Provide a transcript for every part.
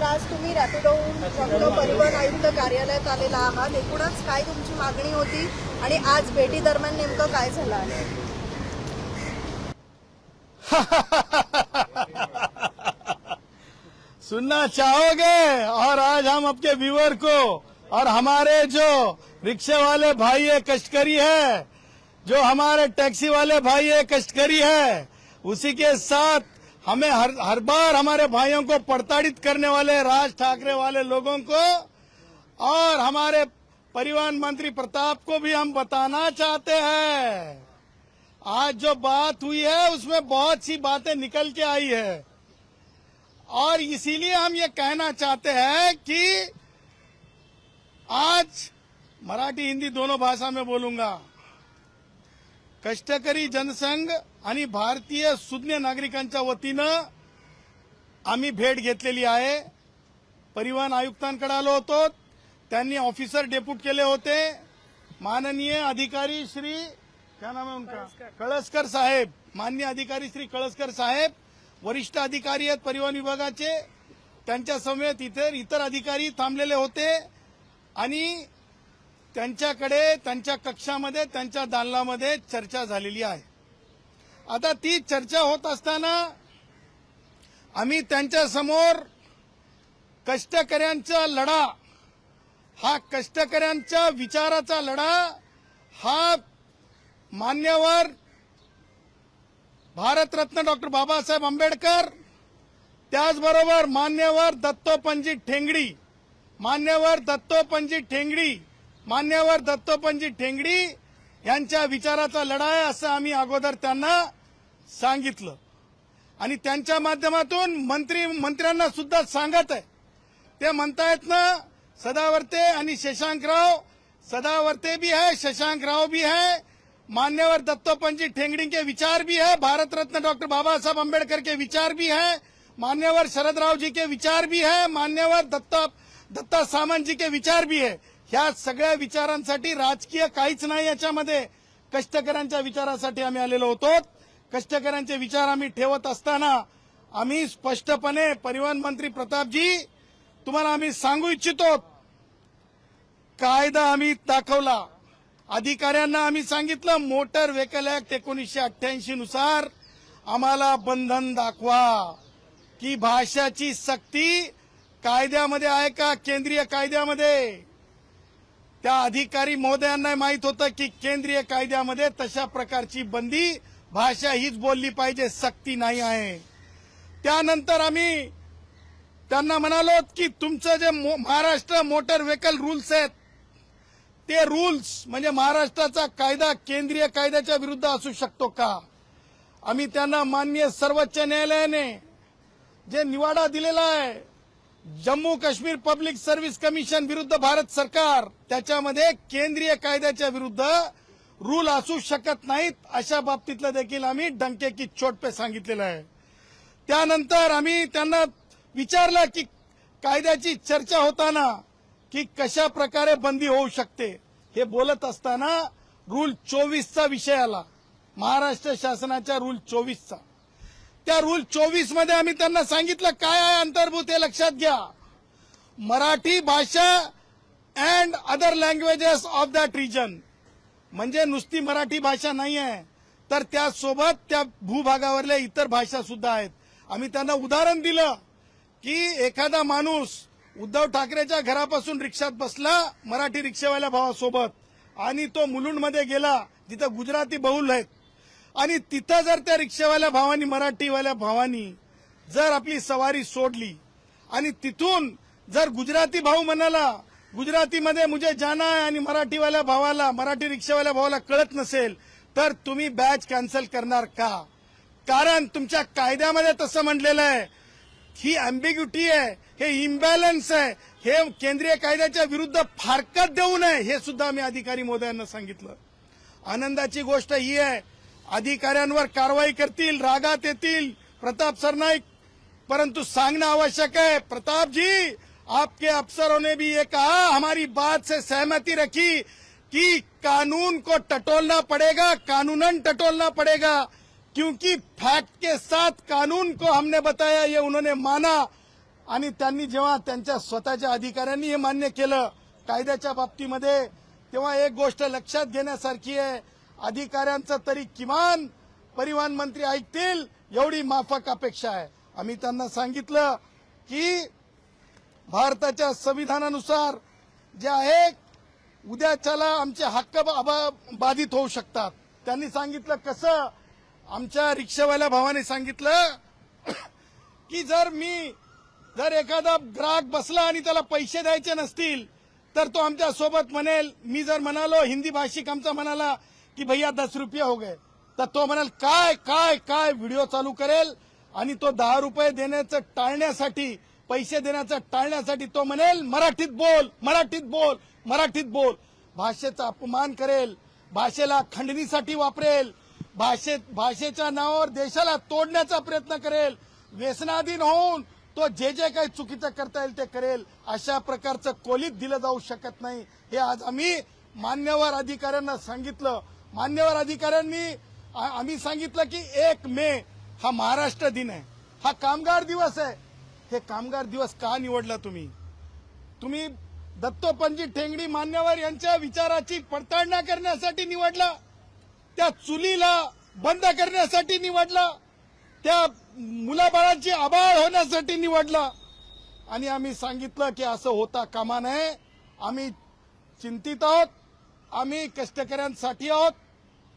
आज तुम्ही रॅपिडोहून फक्त परिवहन आयुक्त कार्यालयात आलेला आहात, एकूणच काय तुमची मागणी होती आणि आज भेटी दरम्यान नेमकं काय झालं आहे? सुनना चाहोगे? और आज हम आपके व्यूअर को और हमारे जो रिक्शे वाले भाई है कष्टकरी है, जो हमारे टैक्सी वाले भाई है कष्टकरी है, उसी के साथ हमें हर बार हमारे भाइयों को प्रताड़ित करने वाले राज ठाकरे वाले लोगों को और हमारे परिवहन मंत्री प्रताप को भी हम बताना चाहते हैं। आज जो बात हुई है उसमें बहुत सी बातें निकल के आई है और इसीलिए हम ये कहना चाहते हैं कि आज मराठी हिंदी दोनों भाषा में बोलूंगा। कष्टकरी जनसंघ आणि भारतीय सुज्ञ नागरिकांच्या वतीनं आम्ही भेट घेतलेली आहे। परिवहन आयुक्तांकडे आलो होतो, त्यांनी ऑफिसर डेप्यूट केले होते। माननीय अधिकारी श्री क्या नाम है उनका, कळसकर साहेब, माननीय अधिकारी श्री कळसकर साहेब वरिष्ठ अधिकारी आहेत परिवहन विभागाचे, त्यांच्या समेत इतर अधिकारी थांबलेले होते आणि त्यांच्याकडे त्यांच्या कक्षामध्ये त्यांच्या दालनामध्ये चर्चा झालेली आहे। आता ती चर्चा होत असताना आम्ही त्यांच्या समोर कष्टकऱ्यांचा लढा, हा कष्टकऱ्यांच्या विचाराचा लढा, हा मान्यवर भारतरत्न डॉक्टर बाबासाहेब आंबेडकर, त्याचबरोबर मान्यवर दत्तोपंत ठेंगडी, मान्यवर दत्तोपंत ठेंगडी यांच्या विचाराचा लढा आहे असं आम्ही अगोदर त्यांना सांगितलं आणि त्यांच्या माध्यमातून मंत्र्यांना सुद्धा सांगत आहे। ते म्हणतायत ना सदावर्ते आणि शशांकराव, सदावर्ते भी है, शशांकराव भी है, मान्यवर दत्तोपंत ठेंगड़ी के विचार भी है, भारत रत्न डॉक्टर बाबा साहब अम्बेडकर के विचार भी है, मान्यवर शरदराव जी के विचार भी है, मान्यवर दत्ता सामंत जी के विचार भी है। ह्या सगळ्या विचारांसाठी राजकीय काहीच नाही याच्यामध्ये, कष्टकऱ्यांच्या विचारासाठी आम्ही आलेलो होतो। कष्टकऱ्यांचे विचार आम्ही ठेवत असताना आम्ही स्पष्टपणे परिवहन मंत्री प्रतापजी तुम्हाला आम्ही सांगू इच्छितो, कायदा आम्ही दाखवला, अधिकाऱ्यांना आम्ही सांगितलं मोटर व्हेकल ऍक्ट 1988 नुसार आम्हाला बंधन दाखवा की भाषाची सक्ती कायद्यामध्ये आहे का केंद्रीय कायद्यामध्ये। त्या अधिकारी महोदयांना माहित होतं की केंद्रीय कायद्यामध्ये तशा प्रकारची बंदी, भाषा हीच बोलली पाहिजे, सक्ती नाही आहे। त्यानंतर आम्ही त्यांना म्हणालो की तुमचं जे महाराष्ट्र मोटर व्हेकल रूल्स आहेत ते रूल्स म्हणजे महाराष्ट्राचा कायदा केंद्रीय कायद्याच्या विरुद्ध असू शकतो का। आम्ही त्यांना माननीय सर्वोच्च न्यायालयाने जे निवाडा दिलेला आहे Jammu Kashmir public service commission विरुद्ध भारत सरकार, त्याच्यामध्ये केंद्रीय कायद्याच्या विरुद्ध रूल असू शकत नाहीत अशा बाबतीतलं देखील आम्ही डंके की चोट पे सांगितलेलं आहे। त्यानंतर आम्ही त्यांना विचारलं की कायद्याची चर्चा होताना की कशा प्रकारे बंदी होऊ शकते, हे बोलत असताना रूल 24चा विषय आला, महाराष्ट्र शासनाच्या रूल 24चा। त्या रूल 24 मध्ये आम्ही त्यांना सांगितलं काय आहे अंतर्भूत हे लक्षात घ्या, मराठी भाषा and other languages of that region, म्हणजे नुसती मराठी भाषा नाही आहे तर त्यासोबत त्या भूभागावरल्या इतर भाषा सुद्धा आहेत। आम्ही त्यांना उदाहरण दिलं की एखादा माणूस उद्धव ठाकरेच्या घरापासून रिक्षात बसला मराठी रिक्षावाल्या भावासोबत आणि तो मुलुंडमध्ये गेला जिथं गुजराती बहुल आहेत आणि तिथं जर त्या रिक्षावाल्या भावानी मराठीवाल्या भावानी जर आपली सवारी सोडली आणि तिथून जर गुजराती भाऊ म्हणाला गुजरातीमध्ये मुझे जाना है आणि मराठीवाल्या भावाला मराठी रिक्षावाल्या भावाला कळत नसेल तर तुम्ही बॅच कॅन्सल करणार का। कारण तुमच्या कायद्यामध्ये तसं म्हटलेलं आहे, ही अँबिग्युटी आहे, हे इम्बॅलन्स आहे, हे केंद्रीय कायद्याच्या विरुद्ध फारकत देऊ नये हे सुद्धा मी अधिकारी महोदयांना सांगितलं। आनंदाची गोष्ट ही आहे अधिकाऱ्यांवर कारवाई करतील, रागात येतील प्रताप सरनाईक, परंतु सांगना आवश्यक है प्रताप जी, आपके अफसरों ने भी ये कहा, हमारी बात से सहमति रखी कि कानून को टटोलना पड़ेगा, कानूनन टटोलना पड़ेगा, क्योंकि फैक्ट के साथ कानून को हमने बताया, ये उन्होंने माना। आणि त्यांनी जेव्हा त्यांच्या स्वतःच्या अधिकाऱ्यांनी हे मान्य केलं कायद्याच्या बाबतीमध्ये, तेव्हा एक गोष्ट लक्षात घेण्यासारखी आहे, अधिकाऱ्यांचं तरी किमान परिवहन मंत्री ऐकतील एवढी माफक अपेक्षा आहे. आम्ही त्यांना सांगितलं की भारताच्या संविधानानुसार जे आहे उद्याच्याला आमचे हक्क बाधित होऊ शकतात. त्यांनी सांगितलं कसं, आमच्या रिक्षावाल्या भावाने सांगितलं की जर एखादा ग्राहक बसला आणि त्याला पैसे द्यायचे नसतील तर तो आमच्या सोबत म्हणेल, मी जर म्हणालो हिंदी भाषिक आमचा म्हणाला की भैया 10 रुपये हो गए, तर तो म्हणाल काय काय काय व्हिडिओ चालू करेल आणि तो 10 रुपये देण्याचं टाळण्यासाठी, पैसे देण्याचं टाळण्यासाठी तो म्हणेल मराठीत बोल, मराठीत बोल, मराठीत बोल. भाषेचा अपमान करेल, भाषेला खंडणीसाठी वापरेल, भाषेच्या नावावर देशाला तोडण्याचा प्रयत्न करेल, व्यसनाधीन होऊन तो जे काही चुकीचं करता येईल ते करेल. अशा प्रकारचं कोलीत दिलं जाऊ शकत नाही. हे आज आम्ही मान्यवर अधिकाऱ्यांना सांगितलं. मान्यवर अधिकाऱ्यांनी आम्ही सांगितलं की 1 मे हा महाराष्ट्र दिन आहे, हा कामगार दिवस आहे. हे कामगार दिवस का निवडला तुम्ही दत्तोपंत ठेंगडी मान्यवर यांच्या विचाराची पडताळणी करण्यासाठी निवडला, त्या चुलीला बंद करण्यासाठी निवडला, त्या मुलाबाळांची आबाळ होण्यासाठी निवडला. आणि आम्ही सांगितलं की असं होता कामा नये. आम्ही चिंतित आहोत, आम्ही कष्टकऱ्यांसाठी आहोत.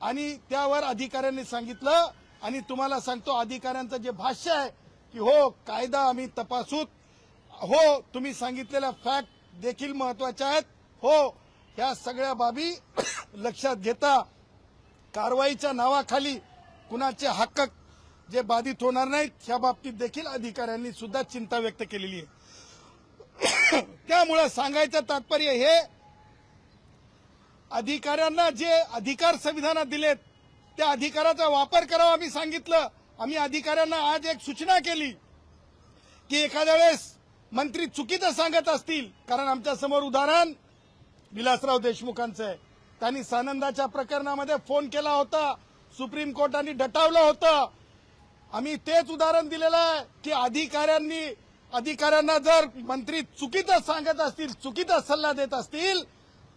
आणि त्यावर अधिकाऱ्यांनी सांगितलं, आणि तुम्हाला सांगतो अधिकाऱ्यांचं जे भाष्य आहे की हो कायदा आम्ही तपासूत, हो तुम्ही सांगितलेल्या फॅक्ट देखील महत्वाच्या आहेत, हो ह्या सगळ्या बाबी लक्षात घेता कारवाईच्या नावाखाली कुणाचे हक्क जे बाधित होणार नाहीत ह्या बाबतीत देखील अधिकाऱ्यांनी सुद्धा चिंता व्यक्त केलेली आहे. त्यामुळे सांगायचं तात्पर्य हे, अधिकाऱ्यांना जे अधिकार संविधानात दिलेत त्या अधिकाराचा वापर करावा आम्ही सांगितलं. आम्ही अधिकाऱ्यांना आज एक सूचना केली की एखाद्या वेळेस मंत्री चुकीचं सांगत असतील, कारण आमच्या समोर उदाहरण विलासराव देशमुखांचं आहे. त्यांनी सानंदाच्या प्रकरणामध्ये फोन केला होता, सुप्रीम कोर्टाने डटावलं होतं. आम्ही तेच उदाहरण दिलेलं आहे की अधिकाऱ्यांना जर मंत्री चुकीचं सांगत असतील, चुकीचा सल्ला देत असतील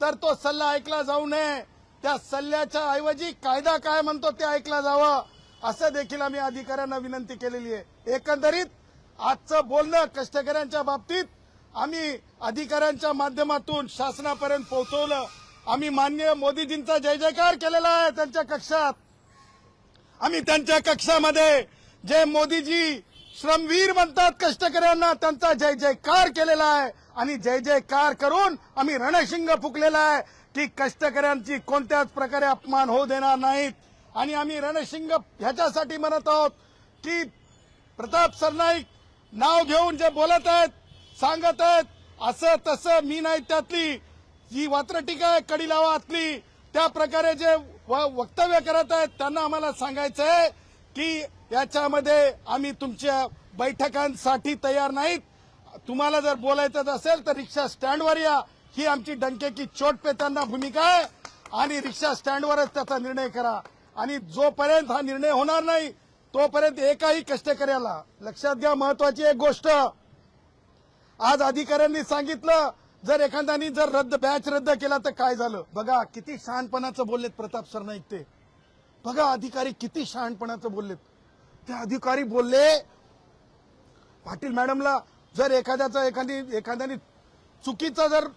तर तो सल्ला ऐकला जाऊ नये. त्या सल्ल्याच्या ऐवजी कायदा काय म्हणतो ते ऐकला जावं, असं देखील आम्ही अधिकाऱ्यांना विनंती केलेली आहे. एकंदरीत आजचं बोलणं कष्टकऱ्यांच्या बाबतीत आम्ही अधिकाऱ्यांच्या माध्यमातून शासनापर्यंत पोहोचवलं. आम्ही माननीय मोदीजींचा जय जयकार केलेला आहे त्यांच्या कक्षात. आम्ही त्यांच्या कक्षामध्ये जे मोदीजी श्रमवीर म्हणतात कष्टकऱ्यांना, त्यांचा जय जयकार केलेला आहे. आणि जय जयकार करून आम्ही रणशिंग फुकलेला आहे की कष्टकऱ्यांची कोणत्याच प्रकारे अपमान होऊ देणार नाहीत. आणि आम्ही रणशिंग ह्याच्यासाठी म्हणत आहोत की प्रताप सरनाईक नाव घेऊन जे बोलत आहेत, सांगत आहेत, असं तसं मी नाही, त्यातली जी वात्रटिका आहे कडी लावातली, त्या प्रकारे जे वक्तव्य करत आहेत त्यांना आम्हाला सांगायचं आहे की याच्यामध्ये आम्ही तुमच्या बैठकांसाठी तयार नाहीत. तुम्हाला जर बोलायचं असेल तर रिक्षा स्टँडवर या, ही आमची डंके की चोट पे त्यांना भूमिका आहे. आणि रिक्षा स्टँडवरच त्याचा निर्णय करा. आणि जोपर्यंत हा निर्णय होणार नाही तोपर्यंत एकाही कष्टकऱ्याला, लक्षात घ्या महत्वाची एक गोष्ट, आज अधिकाऱ्यांनी सांगितलं जर एखाद्यानी जर बॅच रद्द केला तर काय झालं. बघा किती शहाणपणाचं बोललेत प्रताप सरनाईक. ते बघा अधिकारी किती शहाणपणाचं बोललेत. ते अधिकारी बोलले पाटील मॅडमला जर एखाद्याने चुकीचा जर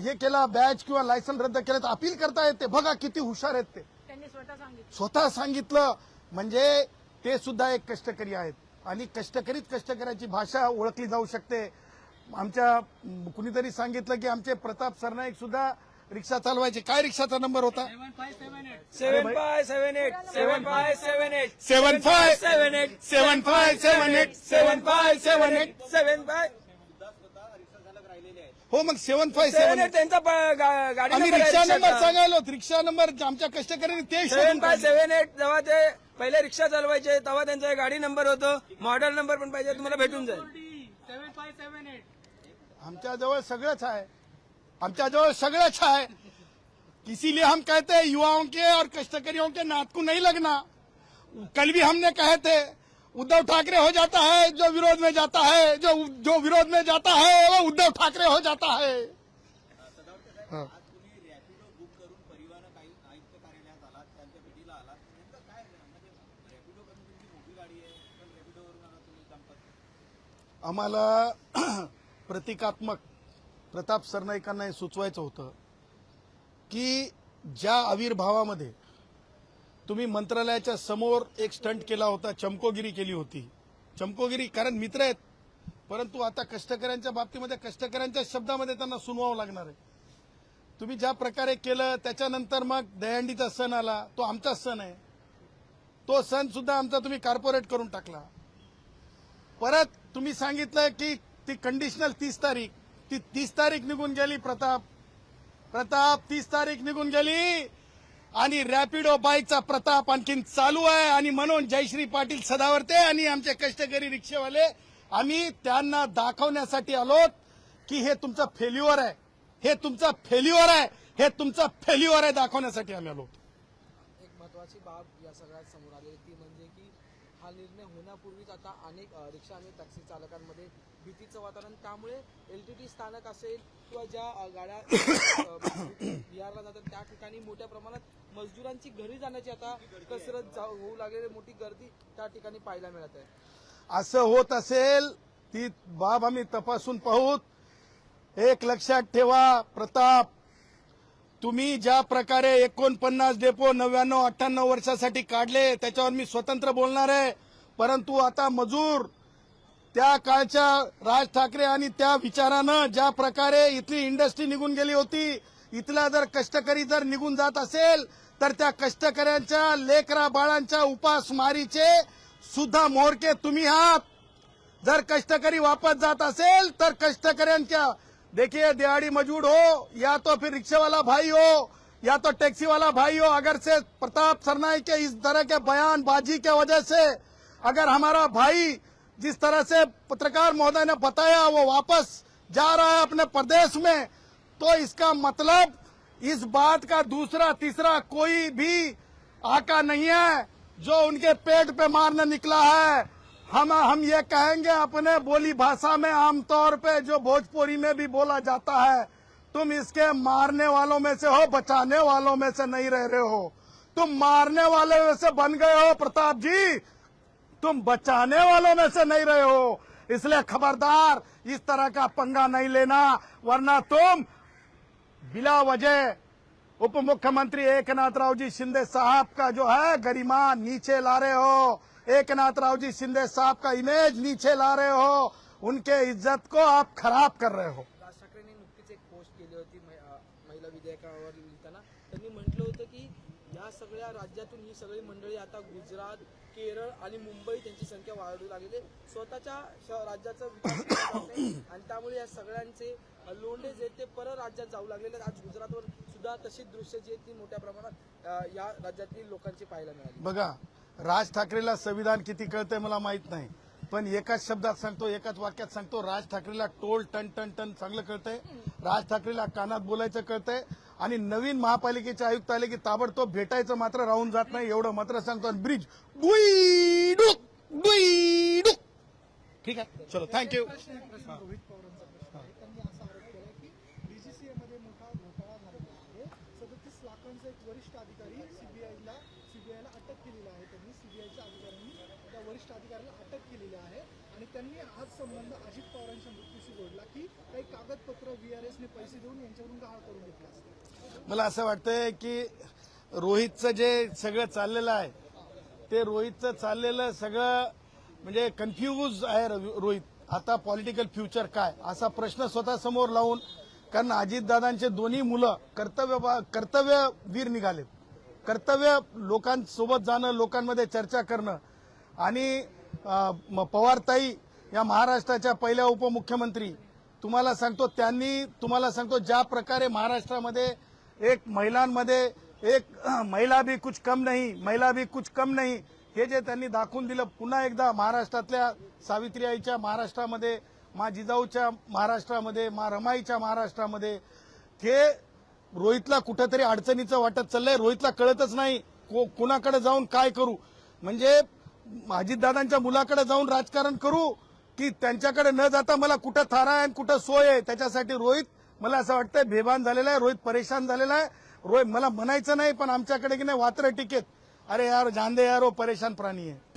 हे केला, बॅच किंवा लायसन रद्द केलं तर अपील करता येते. बघा किती हुशार आहेत ते. त्यांनी स्वतः सांगितलं. म्हणजे ते सुद्धा एक कष्टकरी आहेत. आणि कष्टकऱ्याची भाषा ओळखली जाऊ शकते. आमच्या कुणीतरी सांगितलं की आमचे प्रताप सरनाईक सुद्धा रिक्षा चालवायचे. काय रिक्षाचा नंबर होता? 7578 हो मग 757 त्यांचा गाडी आम्ही रिक्षा नंबर सांगायलो. रिक्षा नंबर आमच्या कष्टकऱ्यांनी ते 7578 जेव्हा ते पहिले रिक्षा चालवायचे तेव्हा त्यांचा गाडी नंबर होतो, मॉडेल नंबर पण पाहिजे तुम्हाला भेटून जाईल. 7578 आमच्याजवळ सगळंच आहे. आमच्याजवळ सगळंच है, इसीलिए हम कहते हैं युवाओं के और कष्टकरियों के नात को नहीं लगना. कल भी हमने कहे थे उद्धव ठाकरे हो जाता है, जो विरोध में जाता है, जो विरोध में जाता है वो उद्धव ठाकरे हो जाता है. हाँ. आम्हाला प्रतिकात्मक प्रताप सरनाईकांना हे सुचवायचं होतं की ज्या आविर्भावामध्ये तुम्ही मंत्रालयाच्या समोर एक स्टंट केला होता, चमकोगिरी केली होती. चमकोगिरी कारण मित्र आहेत, परंतु आता कष्टकऱ्यांच्या बाबतीमध्ये कष्टकऱ्यांच्या शब्दामध्ये त्यांना सुनवावं लागणार आहे. तुम्ही ज्या प्रकारे केलं त्याच्यानंतर मग दहीहंडीचा सण आला, तो आमचा सण आहे. तो सण सुद्धा आमचा तुम्ही कॉर्पोरेट करून टाकला. परत तुम्ही सांगितलं की ती कंडिशनल 30 तारीख, ती 30 तारीख निघून गेली. प्रताप 30 तारीख निघून गेली आणि रॅपिडो बाईकचा प्रताप आणखीन चालू आहे. आणि म्हणून जयश्री पाटील सदावर्ते आणि आमचे कष्टकरी रिक्षावाले आम्ही त्यांना दाखवण्यासाठी आलोत की हे तुमचं फेल्युअर आहे, हे तुमचं फेल्युअर आहे, हे तुमचं फेल्युअर आहे दाखवण्यासाठी आम्ही आलो. एक महत्वाची बाब या सगळ्यात समोर आली ती म्हणजे की हा निर्णय होण्यापूर्वीच आता अनेक रिक्षा आणि टॅक्सी चालकांमध्ये भीतीचं वातावरण, त्यामुळे LTT स्थानक असेल किंवा ज्या गाड्या बिहारला जातात त्या ठिकाणी मोठ्या प्रमाणात मजदुरांची घरी जाण्याची आता कसरत होऊ लागलेली मोठी गर्दी त्या ठिकाणी पाहायला मिळत आहे. असं होत असेल ती बाब आम्ही तपासून पाहू. एक लक्षात ठेवा प्रताप, तुम्ही ज्या प्रकारे 49 डेपो 99-98 वर्षासाठी काढले त्याच्यावर मी स्वतंत्र बोलणार आहे. परंतु आता मजूर त्या काळच्या राज ठाकरे आणि त्या विचारानं ज्या प्रकारे इथली इंडस्ट्री निघून गेली होती, इथला जर कष्टकरी जर निघून जात असेल तर त्या कष्टकऱ्यांच्या लेकरा बाळांच्या उपासमारीचे सुद्धा मोहरके तुम्ही आहात. जर कष्टकरी वापस जात असेल तर कष्टकऱ्यांच्या, देखिए दिहाड़ी मजदूर हो या तो फिर रिक्शा वाला भाई हो या तो टैक्सी वाला भाई हो, अगर से प्रताप सरनाईक के इस तरह के बयानबाजी के वजह से अगर हमारा भाई जिस तरह से पत्रकार महोदय ने बताया वो वापस जा रहा है अपने प्रदेश में, तो इसका मतलब इस बात का दूसरा तीसरा कोई भी आका नहीं है जो उनके पेट पे मारने निकला है. हम ये कहेंगे अपने बोली भाषा में, आमतौर पे जो भोजपुरी में भी बोला जाता है, तुम इसके मारने वालों में से हो, बचाने वालों में से नहीं रह रहे हो. तुम मारने वाले में से बन गए हो प्रताप जी, तुम बचाने वालों में से नहीं रहे हो. इसलिए खबरदार, इस तरह का पंगा नहीं लेना, वरना तुम बिला वजह उप मुख्यमंत्री एकनाथराव जी शिंदे साहब का जो है गरिमा नीचे ला रहे हो. एकनाथराव जी शिंदे साहब का इमेज नीचे ला रहे हो, उनके इज्जत को आप खराब कर रहे हो. राज ठाकरेंनी नुकतीच एक पोस्ट केली होती महिला विधेयकावर लिहिताना. त्यांनी म्हटलं होतं की या सगळ्या राज्यातून ही सगळी मंडळी आता गुजरात, केरळ आणि मुंबई त्यांची संख्या वाढू लागलेली, स्वतःच्या राज्याचा विकास केला जात नाही आणि त्यामुळे या सगळ्यांचे लोंढे जे ते परराज्यात जाऊ लागलेले. आज गुजरातवर सुद्धा तशीच दृश्य जी ती मोठ्या प्रमाणात या राज्यातील लोकांची पाहायला मिळाली. बघा, राज ठाकरेला संविधान किती कळतंय मला माहित नाही, पण एकाच शब्दात सांगतो, एकाच वाक्यात सांगतो, राज ठाकरेला टोल टन टन टन चांगलं कळतंय. राज ठाकरेला कानात बोलायचं कळतंय. आणि नवीन महापालिकेचे आयुक्त आले की ताबडतोब भेटायचं मात्र राहून जात नाही, एवढं मात्र सांगतो. आणि ब्रिज बुईडुक बुईडुक. ठीक आहे, चलो थँक्यू. रोहित पवारांचा प्रश्न आहे. त्यांनी असा आरोप केला की DGCA मध्ये मोठा घोटाळा झालेला आहे. 37 लाखांचा एक वरिष्ठ अधिकारी सीबीआयला अटक केलेला आहे. त्यांनी सीबीआयच्या अधिकाऱ्यांनी त्या वरिष्ठ अधिकाऱ्याला अटक केलेली आहे आणि त्यांनी हाच संबंध अजित पवारांच्या मृत्यूशी जोडला की काही कागदपत्र VRSने पैसे देऊन यांच्याकडून गहाळ करून घेतलं असतं. मला असं वाटतंय की रोहितचं जे सगळं चाललेलं आहे ते रोहितचं चाललेलं सगळं म्हणजे कन्फ्यूज आहे. रोहित आता पॉलिटिकल फ्युचर काय असा प्रश्न स्वतः समोर लावून, कारण अजितदादांचे दोन्ही मुलं कर्तव्यवीर निघालेत. कर्तव्य लोकांसोबत जाणं, लोकांमध्ये चर्चा करणं. आणि पवारताई या महाराष्ट्राच्या पहिल्या उपमुख्यमंत्री, तुम्हाला सांगतो ज्या प्रकारे महाराष्ट्रामध्ये एक महिलांमध्ये एक महिला भी कुछ कम नहीं हे जे त्यांनी दाखवून दिलं, पुन्हा एकदा महाराष्ट्रातल्या सावित्रीआईच्या महाराष्ट्रामध्ये, मा जिजाऊच्या महाराष्ट्रामध्ये, मा रमाईच्या महाराष्ट्रामध्ये, हे रोहितला कुठेतरी अडचणीचं वाटत चाललंय. रोहितला कळतच नाही कुणाकडे जाऊन काय करू. म्हणजे अजितदादांच्या मुलाकडे जाऊन राजकारण करू की त्यांच्याकडे न जाता मला कुठं थारा आहे आणि कुठं सोय आहे. त्याच्यासाठी रोहित मला असं वाटतंय बेभान झालेला आहे, रोहित परेशान झालेला आहे. रोहित मला म्हणायचं नाही पण आमच्याकडे की नाही वात्र टिकेत. अरे यार जान दे यार, वो परेशान प्राणी आहे.